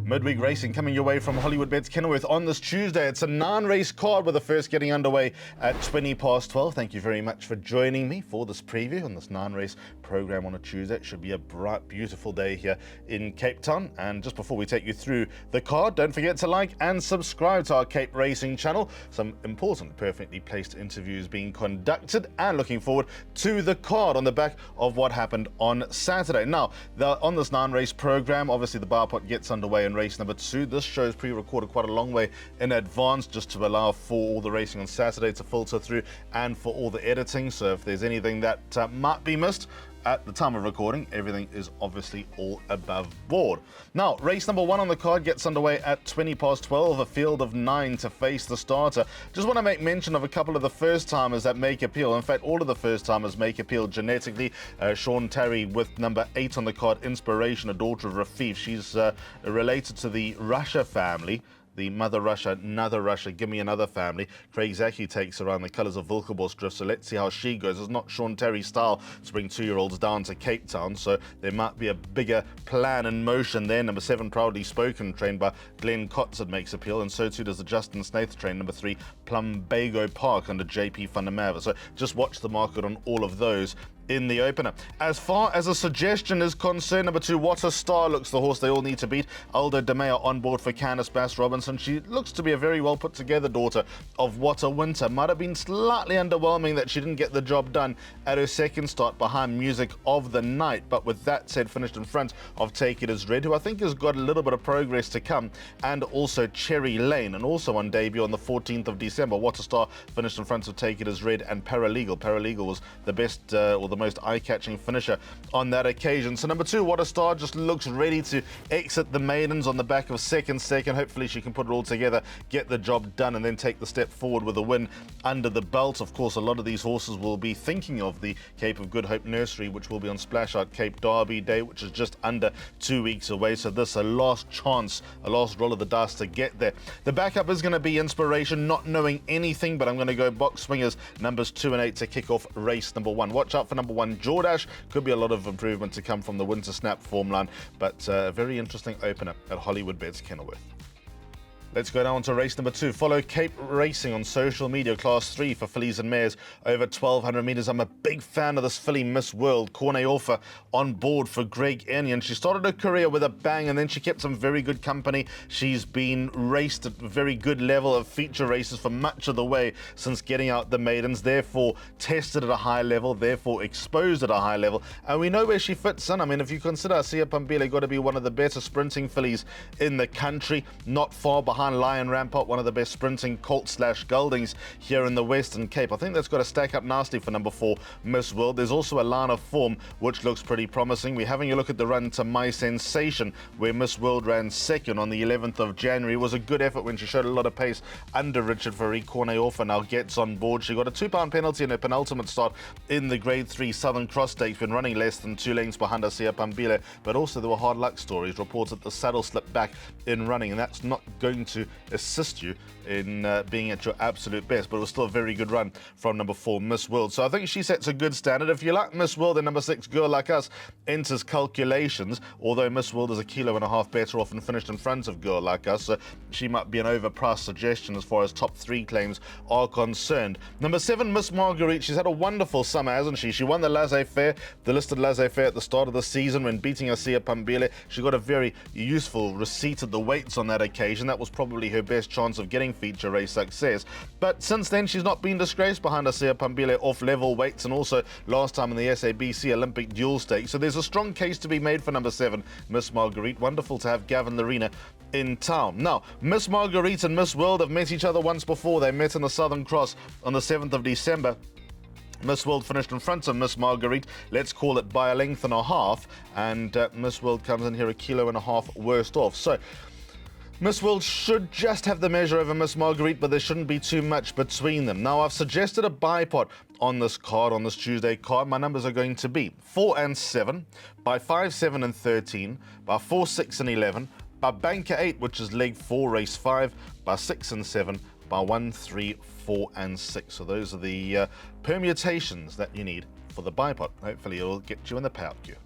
Midweek racing coming your way from Hollywoodbets Kenilworth on this Tuesday. It's a non-race card with the first getting underway at 12:20. Thank you very much for joining me for this preview on this non-race program on a Tuesday. It should be a bright, beautiful day here in Cape Town. And just before we take you through the card, don't forget to like and subscribe to our Cape Racing channel. Some important, perfectly placed interviews being conducted, and looking forward to the card on the back of what happened on Saturday. Now, on this non-race program, obviously the bar pot gets underway in race number 2. This show is pre-recorded quite a long way in advance just to allow for all the racing on Saturday to filter through and for all the editing. So if there's anything that might be missed at the time of recording, everything is obviously all above board. Now, race number 1 on the card gets underway at 12:20, a field of 9 to face the starter. Just want to make mention of a couple of the first-timers that make appeal. In fact, all of the first-timers make appeal genetically. Sean Terry with number 8 on the card, Inspiration, a daughter of Rafif. She's related to the Russia family. The Mother Russia, Another Russia, Give Me Another family. Craig Zaki takes around the colours of Wilkerbos Drift, so let's see how she goes. It's not Sean Terry's style to bring 2-year-olds down to Cape Town, so there might be a bigger plan in motion there. Number 7, Proudly Spoken, trained by Glenn Cotzard, makes appeal, and so too does the Justin Snaith train. Number 3, Plumbago Park under JP van der Merwe. So just watch the market on all of those in the opener. As far as a suggestion is concerned, number 2, What a Star looks the horse they all need to beat. Aldo De Meyer on board for Candice Bass Robinson. She looks to be a very well put together daughter of What a Winter. Might have been slightly underwhelming that she didn't get the job done at her second start behind Music of the Night, but with that said, finished in front of Take It As Read, who I think has got a little bit of progress to come, and also Cherry Lane. And also on debut on the 14th of December, What a Star finished in front of Take It As Read and Paralegal. Paralegal was the best or the most eye-catching finisher on that occasion. So number 2, What a Star, just looks ready to exit the maidens on the back of second. Hopefully she can put it all together, get the job done, and then take the step forward with a win under the belt. Of course, a lot of these horses will be thinking of the Cape of Good Hope Nursery, which will be on Splash Out Cape Derby Day, which is just under 2 weeks away. So this a last chance, a last roll of the dice to get there. The backup is going to be Inspiration, not knowing anything, but I'm going to go box swingers numbers 2 and 8 to kick off race number 1. Watch out for number 1, Jordash. Could be a lot of improvement to come from the Winter Snap form line, but a very interesting opener at Hollywoodbets Kenilworth. Let's go down to race number 2. Follow Cape Racing on social media. Class 3 for fillies and mares over 1,200 metres. I'm a big fan of this filly, Miss World. Corne Offer on board for Greg Enion. She started her career with a bang, and then she kept some very good company. She's been raced at a very good level of feature races for much of the way since getting out the maidens. Therefore, tested at a high level. Therefore, exposed at a high level. And we know where she fits in. I mean, if you consider Sia Pambile got to be one of the better sprinting fillies in the country, not far behind Lion Rampart, one of the best sprinting colt/geldings here in the Western Cape. I think that's got to stack up nicely for number 4, Miss World. There's also a line of form which looks pretty promising. We're having a look at the run to My Sensation, where Miss World ran second on the 11th of January. It was a good effort when she showed a lot of pace under Richard Fourie. Corne Offer now gets on board. She got a £2 penalty in her penultimate start in the Grade 3 Southern Cross Stakes, been running less than 2 lengths behind Sia Pambile, but also there were hard luck stories reported the saddle slipped back in running, and that's not going to assist you in being at your absolute best, but it was still a very good run from number 4, Miss World. So I think she sets a good standard. If you like Miss World, then number 6, Girl Like Us, enters calculations, although Miss World is a kilo and a half better off and finished in front of Girl Like Us, so she might be an overpriced suggestion as far as top 3 claims are concerned. Number 7, Miss Marguerite, she's had a wonderful summer, hasn't she? She won the laissez-faire, the listed laissez-faire at the start of the season when beating Sia Pambile. She got a very useful receipt of the weights on that occasion. That was probably her best chance of getting feature race success. But since then, she's not been disgraced behind Sia Pambile off level weights, and also last time in the SABC Olympic Dual Stakes. So there's a strong case to be made for number 7, Miss Marguerite. Wonderful to have Gavin Larena in town. Now, Miss Marguerite and Miss World have met each other once before. They met in the Southern Cross on the 7th of December. Miss World finished in front of Miss Marguerite, let's call it by a length and a half, and Miss World comes in here a kilo and a half worst off. So Miss World should just have the measure over Miss Marguerite, but there shouldn't be too much between them. Now, I've suggested a buy pot on this card, on this Tuesday card. My numbers are going to be 4 and 7, by 5, 7 and 13, by 4, 6 and 11, by Banker 8, which is leg 4, race 5, by 6 and 7, by 1, 3, 4 and 6. So those are the permutations that you need for the buy pot. Hopefully it'll get you in the payout queue.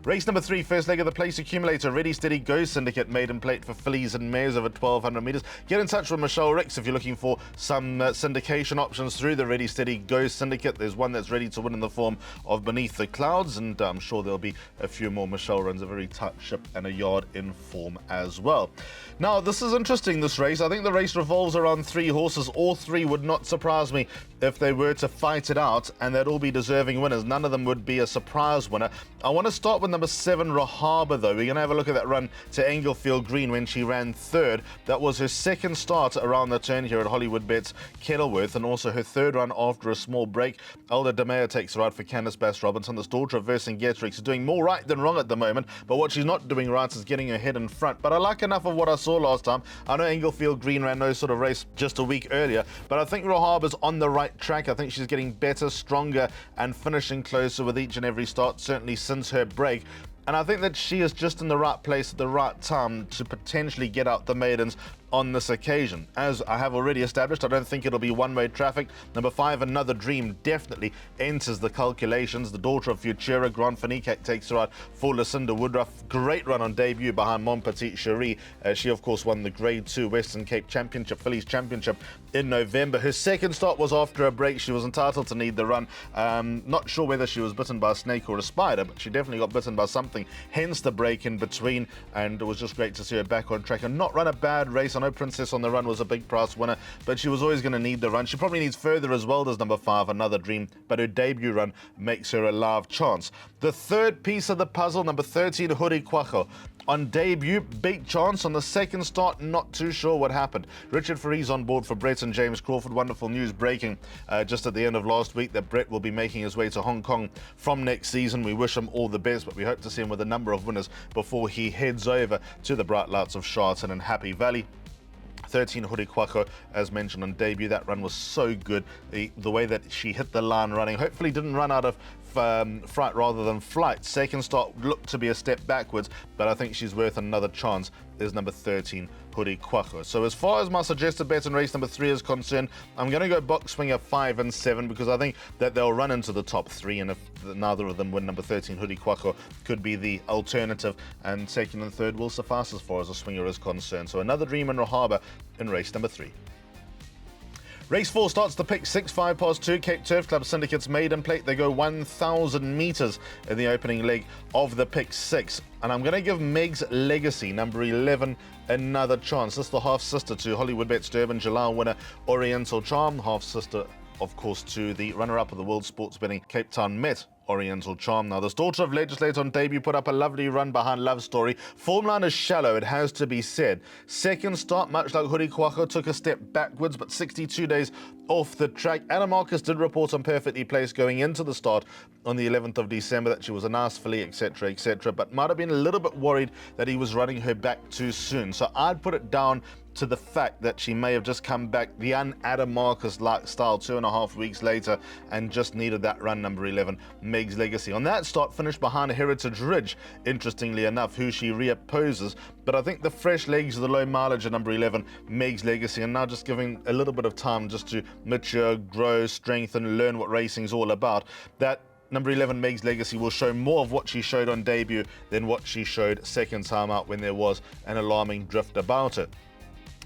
Race number 3, first leg of the Place Accumulator. Ready, Steady, Go Syndicate maiden plate for fillies and mares over 1,200 metres. Get in touch with Michelle Ricks if you're looking for some syndication options through the Ready, Steady, Go Syndicate. There's one that's ready to win in the form of Beneath the Clouds, and I'm sure there'll be a few more. Michelle runs a very tight ship and a yard in form as well. Now, this is interesting, this race. I think the race revolves around 3 horses. All 3 would not surprise me if they were to fight it out, and they'd all be deserving winners. None of them would be a surprise winner. I want to start with number 7, Rahaba, though. We're going to have a look at that run to Englefield Green when she ran 3rd. That was her 2nd start around the turn here at Hollywoodbets Kenilworth, and also her 3rd run after a small break. Elder DeMeo takes her out for Candice Bass-Robinson. This daughter of Vercingetorix is doing more right than wrong at the moment, but what she's not doing right is getting her head in front. But I like enough of what I saw last time. I know Englefield Green ran no sort of race just a week earlier, but I think Rahaba's on the right track. I think she's getting better, stronger, and finishing closer with each and every start, certainly since her break. And I think that she is just in the right place at the right time to potentially get out the maidens on this occasion. As I have already established, I don't think it'll be one-way traffic. Number 5, Another Dream, definitely enters the calculations. The daughter of Futura, Grand Finique, takes her out for Lucinda Woodruff. Great run on debut behind Mon Petit Cherie. She, of course, won the Grade 2 Western Cape Championship, Fillies Championship in November. Her 2nd start was after a break. She was entitled to need the run. Not sure whether she was bitten by a snake or a spider, but she definitely got bitten by something, hence the break in between, and it was just great to see her back on track and not run a bad race. I know Princess on the Run was a big price winner, but she was always going to need the run. She probably needs further as well as number 5, Another Dream, but her debut run makes her a live chance. The 3rd piece of the puzzle, number 13, Huri Kwacho. On debut, big chance. On the 2nd start, not too sure what happened. Richard Ferree's on board for Brett and James Crawford. Wonderful news breaking just at the end of last week that Brett will be making his way to Hong Kong from next season. We wish him all the best, but we hope to see him with a number of winners before he heads over to the bright lights of Sharton and Happy Valley. 13, Huri Kwacho, as mentioned on debut. That run was so good. The way that she hit the line running, hopefully didn't run out of fright rather than flight. 2nd start looked to be a step backwards, but I think she's worth another chance, is number 13, Huri Kwacho. So as far as my suggested bet in race number 3 is concerned, I'm going to go box swinger 5 and 7 because I think that they'll run into the top 3, and if neither of them win, number 13, Huri Kwacho, could be the alternative, and 2nd and 3rd will suffice as far as a swinger is concerned. So Another Dream and Rahaba in race number 3. Race 4 starts the pick 6, 5 past 2, Cape Turf Club Syndicate's maiden plate. They go 1,000 metres in the opening leg of the pick 6. And I'm going to give Meg's Legacy, number 11, another chance. This is the half-sister to Hollywoodbets Durban July winner Oriental Charm, half-sister, of course, to the runner-up of the World Sports Betting Cape Town Met, Oriental Charm. Now, this daughter of Legislator on debut put up a lovely run behind Love Story. Form line is shallow, it has to be said. 2nd start, much like Huri Kwacho, took a step backwards, but 62 days off the track. Anna Marcus did report on perfectly placed going into the start on the 11th of December that she was a nice filly, etc., but might have been a little bit worried that he was running her back too soon. So I'd put it down to the fact that she may have just come back the un-Adam Marcus-like style 2.5 weeks later and just needed that run, number 11, Meg's Legacy. On that start, finished behind Heritage Ridge, interestingly enough, who she reopposes. But I think the fresh legs of the low mileage at number 11, Meg's Legacy, and now just giving a little bit of time just to mature, grow, strengthen, learn what racing's all about, that number 11, Meg's Legacy, will show more of what she showed on debut than what she showed 2nd time out when there was an alarming drift about her.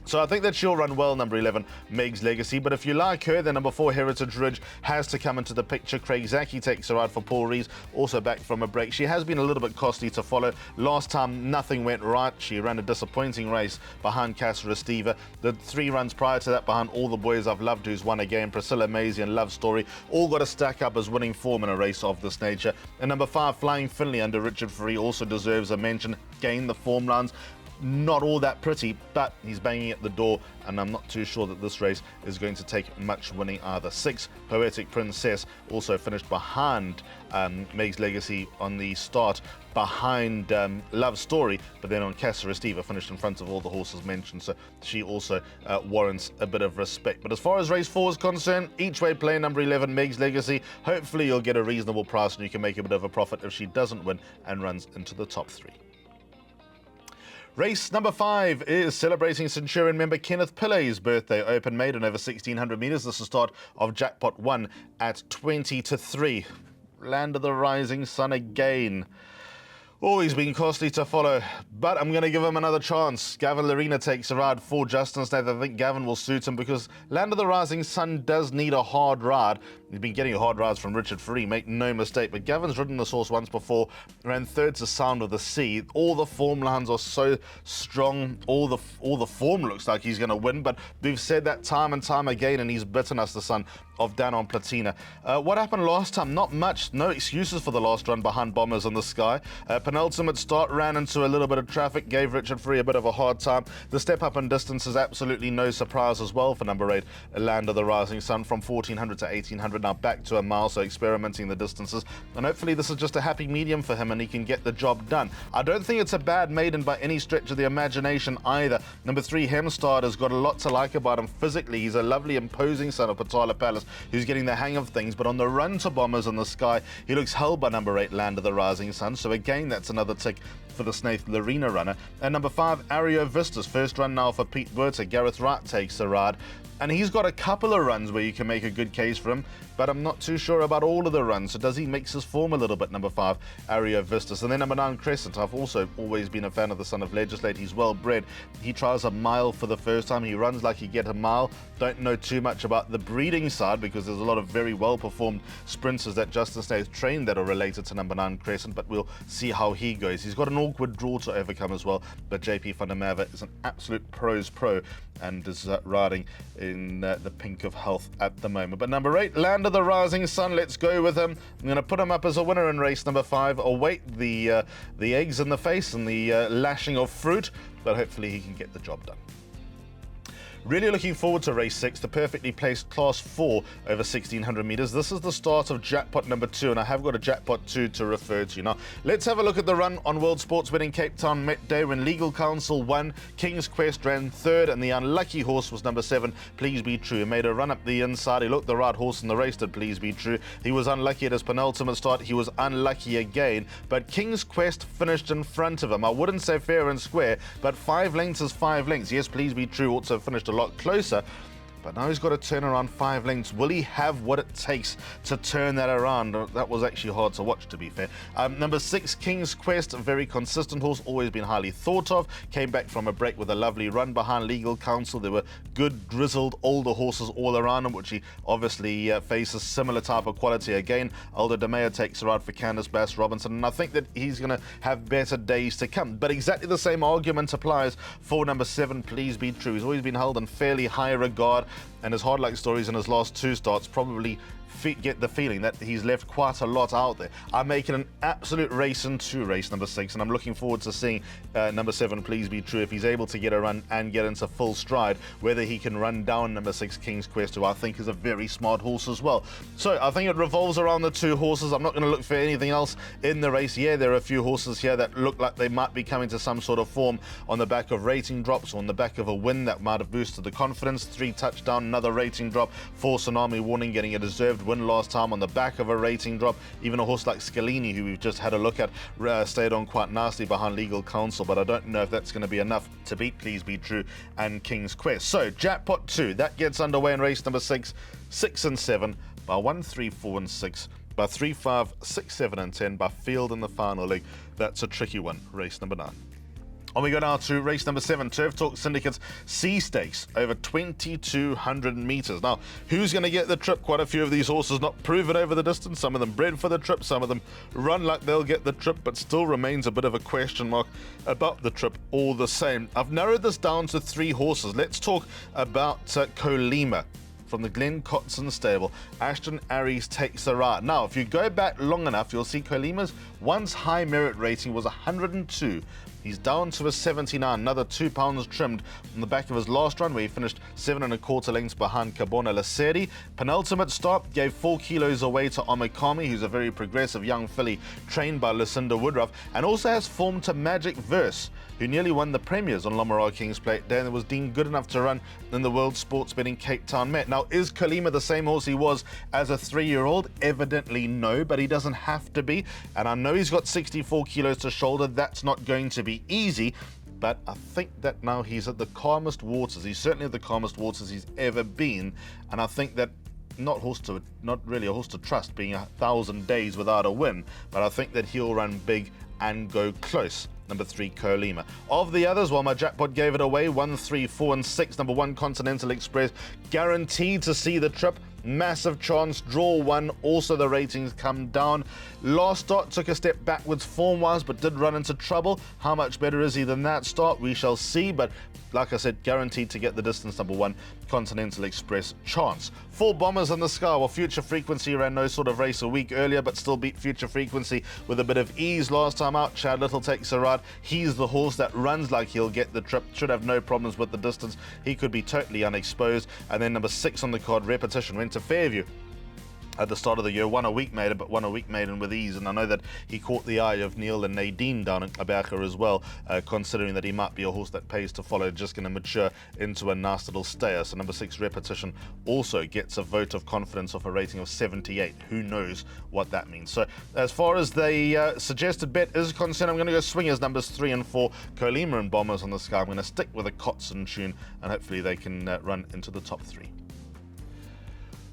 So I think that she'll run well, number 11, Meg's Legacy. But if you like her, then number 4, Heritage Ridge, has to come into the picture. Craig Zaki takes her out for Paul Rees, also back from a break. She has been a little bit costly to follow. Last time, nothing went right. She ran a disappointing race behind Casa Estiva. The 3 runs prior to that behind All the Boys I've Loved, who's won again, Priscilla Maisie and Love Story, all got to stack up as winning form in a race of this nature. And number 5, Flying Finley under Richard Ferree, also deserves a mention. Gained the form lines. Not all that pretty, but he's banging at the door, and I'm not too sure that this race is going to take much winning either. 6, Poetic Princess, also finished behind Meg's Legacy on the start, behind Love Story, but then on Casa Estiva finished in front of all the horses mentioned, so she also warrants a bit of respect. But as far as race 4 is concerned, each way play, number 11, Meg's Legacy. Hopefully you'll get a reasonable price and you can make a bit of a profit if she doesn't win and runs into the top 3. Race number 5 is celebrating Centurion member Kenneth Pilley's birthday. Open maiden over 1,600 metres. This is the start of Jackpot 1 at 20 to 3. Land of the Rising Sun again. Always been costly to follow, but I'm going to give him another chance. Gavin Larena takes a ride for Justin Snaith. I think Gavin will suit him because Land of the Rising Sun does need a hard ride. He's been getting hard rides from Richard Free, make no mistake, but Gavin's ridden this horse once before, ran third to Sound of the Sea. All the form lines are so strong, all the form looks like he's going to win, but we've said that time and time again, and he's bitten us, the son of Danon Platina. What happened last time? Not much. No excuses for the last run behind Bombers in the Sky. Penultimate start, ran into a little bit of traffic, gave Richard Free a bit of a hard time. The step up in distance is absolutely no surprise as well for number 8, Land of the Rising Sun, from 1400 to 1800, now back to a mile, so experimenting the distances. And hopefully this is just a happy medium for him and he can get the job done. I don't think it's a bad maiden by any stretch of the imagination either. Number 3, Hemstad, has got a lot to like about him physically. He's a lovely, imposing son of Patala Palace who's getting the hang of things, but on the run to Bombers in the Sky, he looks held by number 8, Land of the Rising Sun. So again, that's another tick for the Snaith Larena runner. And number 5, Ario Vistas, first run now for Pete Berta. Gareth Wright takes the ride. And he's got a couple of runs where you can make a good case for him, but I'm not too sure about all of the runs. So does he mix his form a little bit, number 5, Ario Vistas? And then number 9, Crescent. I've also always been a fan of the son of Legislate. He's well bred. He tries a mile for the first time. He runs like he get a mile. Don't know too much about the breeding side because there's a lot of very well-performed sprinters that Justin Snaith trained that are related to number 9, Crescent, but we'll see how he goes. He's got an awkward draw to overcome as well, but JP van der Merwe is an absolute pro's pro and is riding in the pink of health at the moment. But number 8, Land of the Rising Sun, let's go with him. I'm going to put him up as a winner in race number 5. Await the eggs in the face and the lashing of fruit, but hopefully he can get the job done. Really looking forward to race 6, the perfectly placed class 4 over 1600 meters. This is the start of jackpot number 2, and I have got a jackpot 2 to refer to. Now, let's have a look at the run on World Sports Betting Cape Town Met Day when Legal Counsel won, King's Quest ran third, and the unlucky horse was number 7, Please Be True. He made a run up the inside. He looked the right horse in the race, did Please Be True. He was unlucky at his penultimate start. He was unlucky again, but King's Quest finished in front of him. I wouldn't say fair and square, but 5 lengths is 5 lengths. Yes, Please Be True also finished a lot closer, but now he's got to turn around 5 lengths. Will he have what it takes to turn that around? That was actually hard to watch, to be fair. Number 6, King's Quest, a very consistent horse, always been highly thought of. Came back from a break with a lovely run behind Legal Counsel. There were good, grizzled, older horses all around him, which he obviously faces similar type of quality again. Aldo De Meyer takes a ride for Candice Bass Robinson, and I think that he's going to have better days to come. But exactly the same argument applies for number 7, Please Be True. He's always been held in fairly high regard, and his hard luck stories in his last 2 starts probably get the feeling that he's left quite a lot out there. I'm making an absolute race into race number 6, and I'm looking forward to seeing number 7, Please Be True, if he's able to get a run and get into full stride, whether he can run down number 6, King's Quest, who I think is a very smart horse as well. So I think it revolves around the 2 horses. I'm not going to look for anything else in the race. Yeah, there are a few horses here that look like they might be coming to some sort of form on the back of rating drops or on the back of a win that might have boosted the confidence. 3 touchdown, another rating drop. 4 Tsunami Warning getting a deserved win last time on the back of a rating drop. Even a horse like Scalini, who we've just had a look at, stayed on quite nicely behind Legal Counsel, but I don't know if that's going to be enough to beat Please Be True and King's Quest. So jackpot 2, that gets underway in race number 6, 6 and 7 by 1, 3, 4 and 6, by 3, 5, 6, 7 and 10 by field in the final leg. That's a tricky one, race number 9. And we go now to race number 7, Turf Talk Syndicate's C Stakes, over 2,200 meters. Now, who's going to get the trip? Quite a few of these horses not proven over the distance. Some of them bred for the trip. Some of them run like they'll get the trip, but still remains a bit of a question mark about the trip all the same. I've narrowed this down to 3 horses. Let's talk about Colima from the Glen Cotson stable. Ashton Aries takes a ride. Now, if you go back long enough, you'll see Colima's once high merit rating was 102. He's down to a 79, another 2 pounds trimmed on the back of his last run, where he finished 7 1/4 lengths behind Cabona Laseri. Penultimate stop gave 4 kilos away to Omikami, who's a very progressive young filly trained by Lucinda Woodruff, and also has form to Magic Verse, who nearly won the premiers on Lomara King's Plate Day and was deemed good enough to run in the World Sports Betting Cape Town Met. Now, is Colima the same horse he was as a 3-year-old? Evidently no, but he doesn't have to be. And I know he's got 64 kilos to shoulder. That's not going to be easy, but I think that now he's at the calmest waters. He's certainly at the calmest waters he's ever been, and I think that not really a horse to trust, being 1,000 days without a win, but I think that he'll run big and go close. Number 3, Colima. Of the others, well, my jackpot gave it away. 1, 3, 4, and 6. Number 1, Continental Express, guaranteed to see the trip. Massive chance, draw 1. Also, the ratings come down. Last start took a step backwards form-wise, but did run into trouble. How much better is he than that start? We shall see, but like I said, guaranteed to get the distance. Number 1, Continental Express, chance. 4 Bombers in the Sky. Well, Future Frequency ran no sort of race a week earlier, but still beat Future Frequency with a bit of ease last time out. Chad Little takes a ride. He's the horse that runs like he'll get the trip. Should have no problems with the distance. He could be totally unexposed. And then number 6 on the card, Repetition, went to Fairview at the start of the year, won a week maiden with ease, and I know that he caught the eye of Neil and Nadine down at Abaca as well, considering that he might be a horse that pays to follow, just going to mature into a nice little stayer. So number 6, Repetition, also gets a vote of confidence of a rating of 78. Who knows what that means? So as far as the suggested bet is concerned, I'm going to go swingers numbers 3 and 4, Colima and Bombers on the Sky. I'm going to stick with a Kotson tune, and hopefully they can run into the top 3.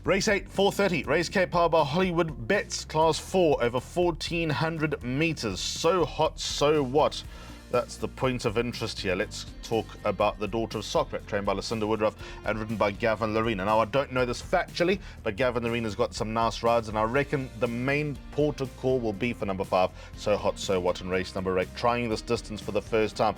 Race 8, 4:30, Race K, powered by Hollywoodbets, Class 4, over 1,400 metres. So hot, so what? That's the point of interest here. Let's talk about the Daughter of Socrates, trained by Lucinda Woodruff and ridden by Gavin Lorena. Now, I don't know this factually, but Gavin Lorena's got some nice rides, and I reckon the main port of call will be for number 5, So Hot, So What, in race number 8, trying this distance for the first time.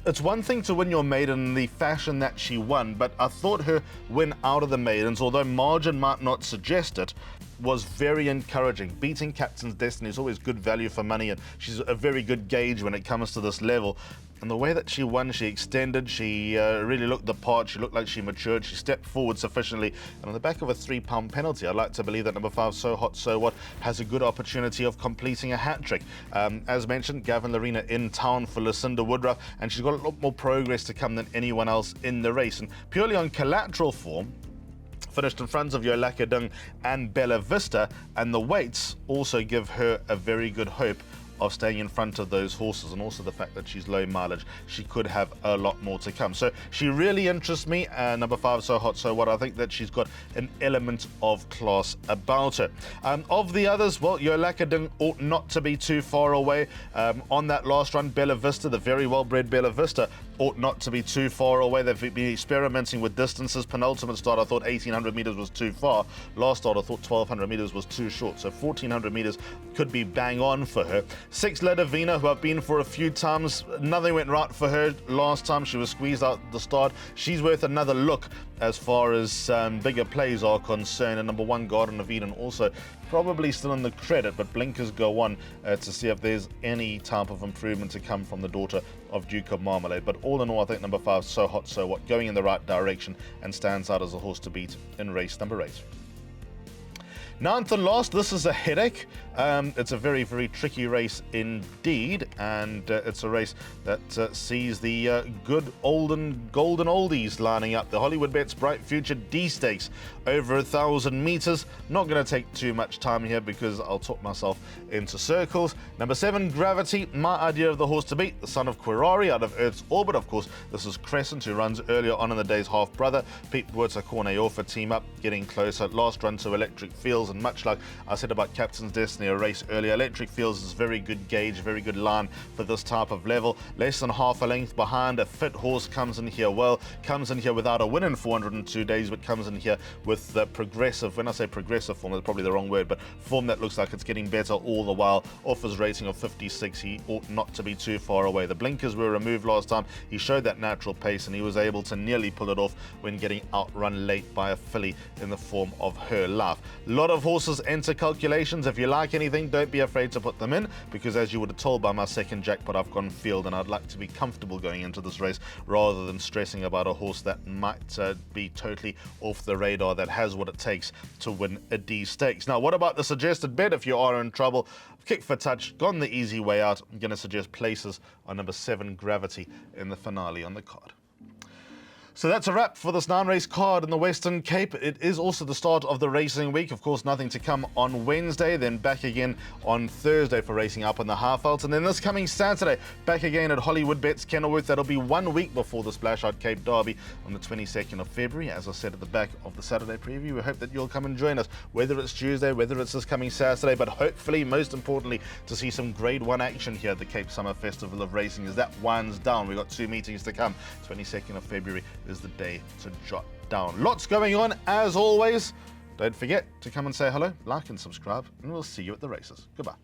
It's one thing to win your maiden in the fashion that she won, but I thought her win out of the maidens, although margin might not suggest it, was very encouraging. Beating Captain's Destiny is always good value for money, and she's a very good gauge when it comes to this level. And the way that she won, she extended, she really looked the part, she looked like she matured, she stepped forward sufficiently, and on the back of a £3 penalty, I'd like to believe that number 5, So Hot, So What, has a good opportunity of completing a hat-trick. As mentioned, Gavin Lorena in town for Lucinda Woodruff, and she's got a lot more progress to come than anyone else in the race, and purely on collateral form, finished in front of Yolaka Dung and Bella Vista, and the weights also give her a very good hope of staying in front of those horses, and also the fact that she's low mileage, she could have a lot more to come. So she really interests me. Number 5, So Hot, So What, I think that she's got an element of class about her. Of the others, well, Yolaka Dung ought not to be too far away. On that last run, Bella Vista, the very well-bred Bella Vista, ought not to be too far away. They've been experimenting with distances. Penultimate start, I thought 1,800 metres was too far. Last start, I thought 1,200 metres was too short. So 1,400 metres could be bang on for her. 6, Ledavina, who I've been for a few times. Nothing went right for her last time. She was squeezed out at the start. She's worth another look as far as bigger plays are concerned. And number 1, Garden of Eden, also probably still in the credit, but blinkers go on to see if there's any type of improvement to come from the Daughter of Duke of Marmalade. But all in all, I think number 5, So Hot, So What, going in the right direction and stands out as a horse to beat in race number 8. 9th and last, this is a headache. It's a very, very tricky race indeed, and it's a race that sees the good golden oldies lining up. The Hollywoodbets Bright Future D Stakes, over 1,000 metres. Not going to take too much time here because I'll talk myself into circles. Number 7, Gravity, my idea of the horse to beat, the son of Quirari out of Earth's Orbit. Of course, this is Crescent, who runs earlier on in the day's half-brother. Pete Buerta Corneorfa team up, getting closer. Last run to Electric Fields, and much like I said about Captain's Destiny a race earlier, Electric Fields is very good gauge, very good line for this type of level. Less than half a length behind. A fit horse comes in here well, comes in here without a win in 402 days, but comes in here with the progressive, when I say progressive form, that's probably the wrong word, but form that looks like it's getting better all the while. Off his rating of 56, he ought not to be too far away. The blinkers were removed last time. He showed that natural pace, and he was able to nearly pull it off when getting outrun late by a filly in the form of Her Life. A lot of horses enter calculations. If you like anything, don't be afraid to put them in, because as you would have told by my second jackpot, I've gone field, and I'd like to be comfortable going into this race rather than stressing about a horse that might be totally off the radar, that has what it takes to win a D Stakes. Now, what about the suggested bet if you are in trouble? Kick for touch, gone the easy way out. I'm going to suggest places on number 7, Gravity, in the finale on the card. So that's a wrap for this 9-race card in the Western Cape. It is also the start of the racing week. Of course, nothing to come on Wednesday, then back again on Thursday for racing up in the half-outs. And then this coming Saturday, back again at Hollywoodbets Kenilworth. That'll be 1 week before the Splash Out Cape Derby on the 22nd of February. As I said at the back of the Saturday preview, we hope that you'll come and join us, whether it's Tuesday, whether it's this coming Saturday, but hopefully, most importantly, to see some Grade 1 action here at the Cape Summer Festival of Racing as that winds down. We've got 2 meetings to come. 22nd of February is the day to jot down. Lots going on as always. Don't forget to come and say hello, like and subscribe, and we'll see you at the races. Goodbye.